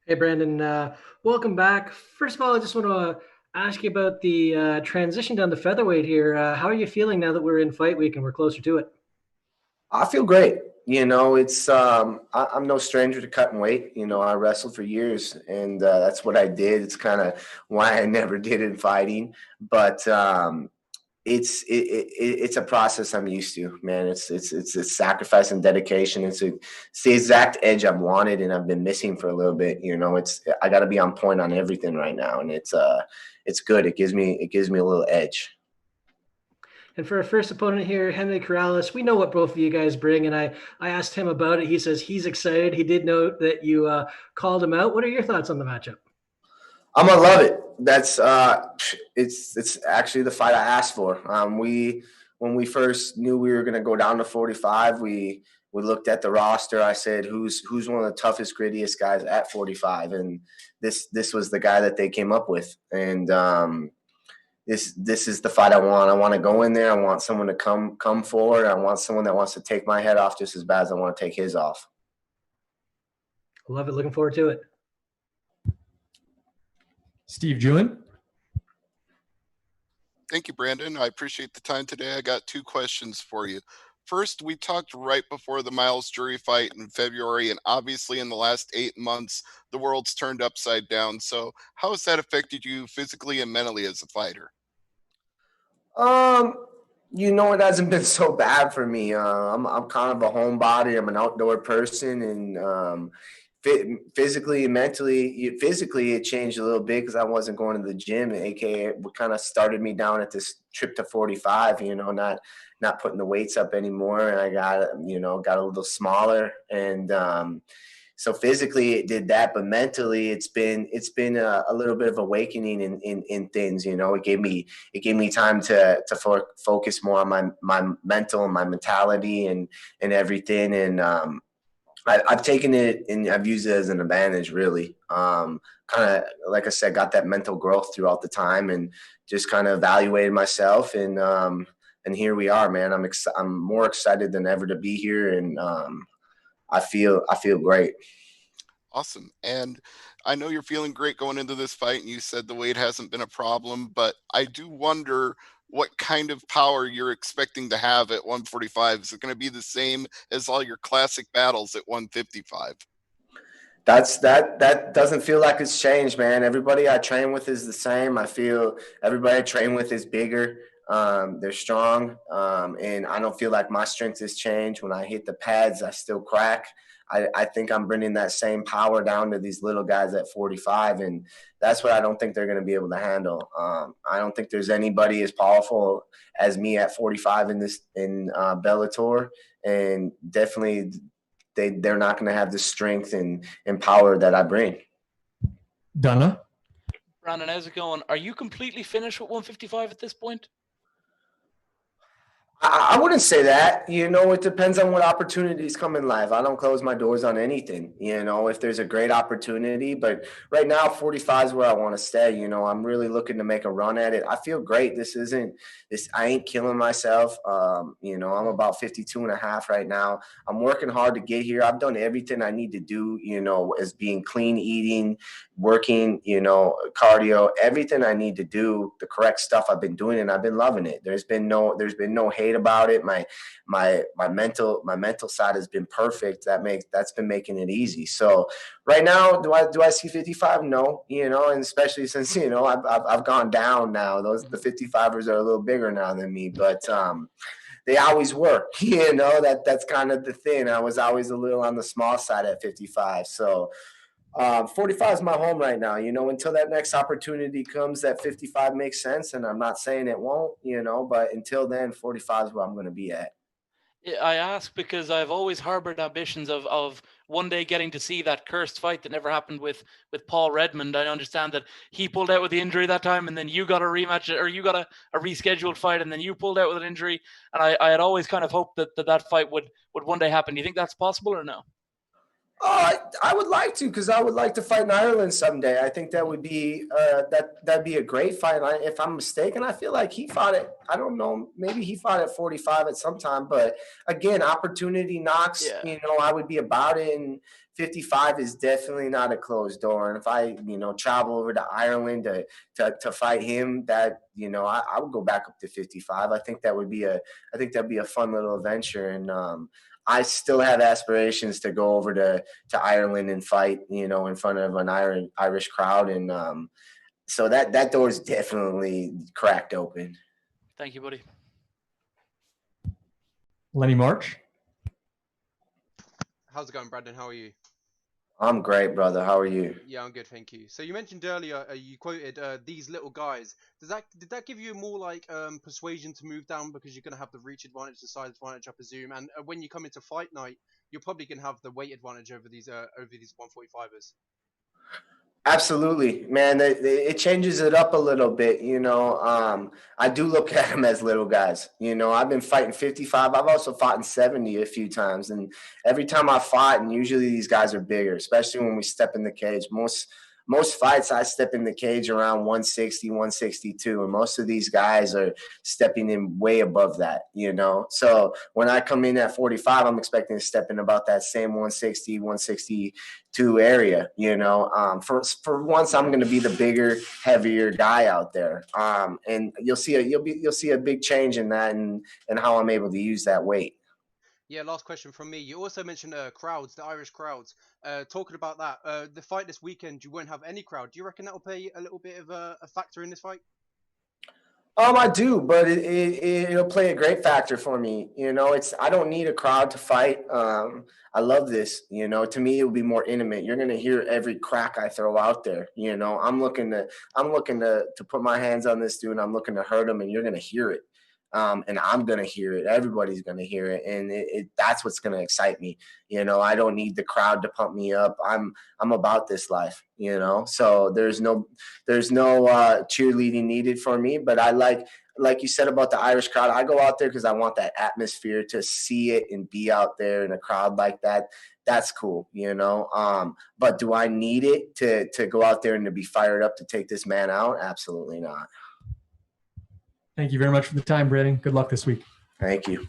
Hey, Brandon. Welcome back. First of all, I just want to ask you about the transition down to featherweight here. How are you feeling now that we're in fight week and we're closer to it? I feel great. It's I'm no stranger to cutting weight. I wrestled for years, and that's what I did. It's kind of why I never did in fighting, but it's a process I'm used to, man. It's a sacrifice and dedication. It's the exact edge I've wanted and I've been missing for a little bit. It's I got to be on point on everything right now, and it's good. It gives me a little edge. And for our first opponent here, Henry Corrales, we know what both of you guys bring, and I asked him about it. He says he's excited. He did note that you called him out. What are your thoughts on the matchup? I'm gonna love it. That's it's actually the fight I asked for. We when we first knew we were gonna go down to 45, we looked at the roster. I said, who's one of the toughest, grittiest guys at 45, and this was the guy that they came up with. And this is the fight I want. I want to go in there. I want someone to come forward. I want someone that wants to take my head off just as bad as I want to take his off. Love it. Looking forward to it. Steve Jewin. Thank you, Brandon. I appreciate the time today. I got two questions for you. First, we talked right before the Miles Jury fight in February, and obviously in the last 8 months, the world's turned upside down. So how has that affected you physically and mentally as a fighter? Um, it hasn't been so bad for me. I'm kind of a homebody. I'm an outdoor person, and physically and mentally, physically it changed a little bit because I wasn't going to the gym. AKA, what kind of started me down at this trip to 45. Not putting the weights up anymore, and I got a little smaller, and so physically it did that, but mentally it's been a little bit of awakening in things. It gave me time to focus more on my mental and my mentality and everything. And I've taken it and I've used it as an advantage, really. Kind of, like I said, got that mental growth throughout the time and just kind of evaluated myself. And here we are, man. I'm more excited than ever to be here. And I feel great. Awesome. And I know you're feeling great going into this fight, and you said the weight hasn't been a problem, but I do wonder what kind of power you're expecting to have at 145. Is it going to be the same as all your classic battles at 155? That doesn't feel like it's changed, man. Everybody I train with is the same. I feel everybody I train with is bigger. They're strong, and I don't feel like my strength has changed. When I hit the pads, I still crack. I think I'm bringing that same power down to these little guys at 45, and that's what I don't think they're going to be able to handle. I don't think there's anybody as powerful as me at 45 in Bellator, and definitely they're not going to have the strength and power that I bring. Donna. Brandon, how's it going? Are you completely finished with 155 at this point? I wouldn't say that. It depends on what opportunities come in life. I don't close my doors on anything, if there's a great opportunity. But right now, 45 is where I want to stay. I'm really looking to make a run at it. I feel great. I ain't killing myself. I'm about 52 and a half right now. I'm working hard to get here. I've done everything I need to do, as being clean eating, working, cardio, everything I need to do, the correct stuff I've been doing, and I've been loving it. There's been no hate about it. My mental side has been perfect. That's been making it easy. So right now, do I see 55? No, and especially since I've gone down now. The 55ers are a little bigger now than me, but they always were. That's kind of the thing. I was always a little on the small side at 55. So 45 is my home right now, until that next opportunity comes that 55 makes sense. And I'm not saying it won't, but until then, 45 is where I'm going to be at. I ask because I've always harbored ambitions of one day getting to see that cursed fight that never happened with Paul Redmond. I understand that he pulled out with the injury that time, and then you got a rematch, or you got a rescheduled fight, and then you pulled out with an injury. And I had always kind of hoped that fight would one day happen. Do you think that's possible or no? I would like to, because I would like to fight in Ireland someday. I think that would be that'd be a great fight. If I'm mistaken, I feel like he fought it. I don't know. Maybe he fought at 45 at some time. But again, opportunity knocks. Yeah. You know, I would be about it. And 55 is definitely not a closed door. And if I, travel over to Ireland to fight him, that I would go back up to 55. I think that'd be a fun little adventure. And I still have aspirations to go over to Ireland and fight, in front of an Irish crowd. And so that door is definitely cracked open. Thank you, buddy. Lenny March. How's it going, Brandon? How are you? I'm great, brother. How are you? Yeah, I'm good, thank you. So you mentioned earlier, you quoted these little guys. Did that give you more like persuasion to move down because you're going to have the reach advantage, the size advantage, I presume, and when you come into fight night, you're probably going to have the weight advantage over these 145ers. Absolutely, man. It changes it up a little bit. I do look at them as little guys. I've been fighting 55. I've also fought in 70 a few times. And every time I fought, and usually these guys are bigger, especially when we step in the cage. Most fights, I step in the cage around 160, 162. And most of these guys are stepping in way above that, So when I come in at 45, I'm expecting to step in about that same 160, 162 area, For once, I'm going to be the bigger, heavier guy out there. And you'll see a big change in that and how I'm able to use that weight. Yeah, last question from me. You also mentioned crowds, the Irish crowds. Talking about that, the fight this weekend, you won't have any crowd. Do you reckon that will play a little bit of a factor in this fight? I do, but it'll play a great factor for me. I don't need a crowd to fight. I love this. To me, it will be more intimate. You're gonna hear every crack I throw out there. I'm looking to put my hands on this dude. And I'm looking to hurt him, and you're gonna hear it. And I'm going to hear it. Everybody's going to hear it. And that's what's going to excite me. I don't need the crowd to pump me up. I'm about this life, so there's no cheerleading needed for me. But I like you said about the Irish crowd, I go out there because I want that atmosphere, to see it and be out there in a crowd like that. That's cool, but do I need it to go out there and to be fired up to take this man out? Absolutely not. Thank you very much for the time, Brandon. Good luck this week. Thank you.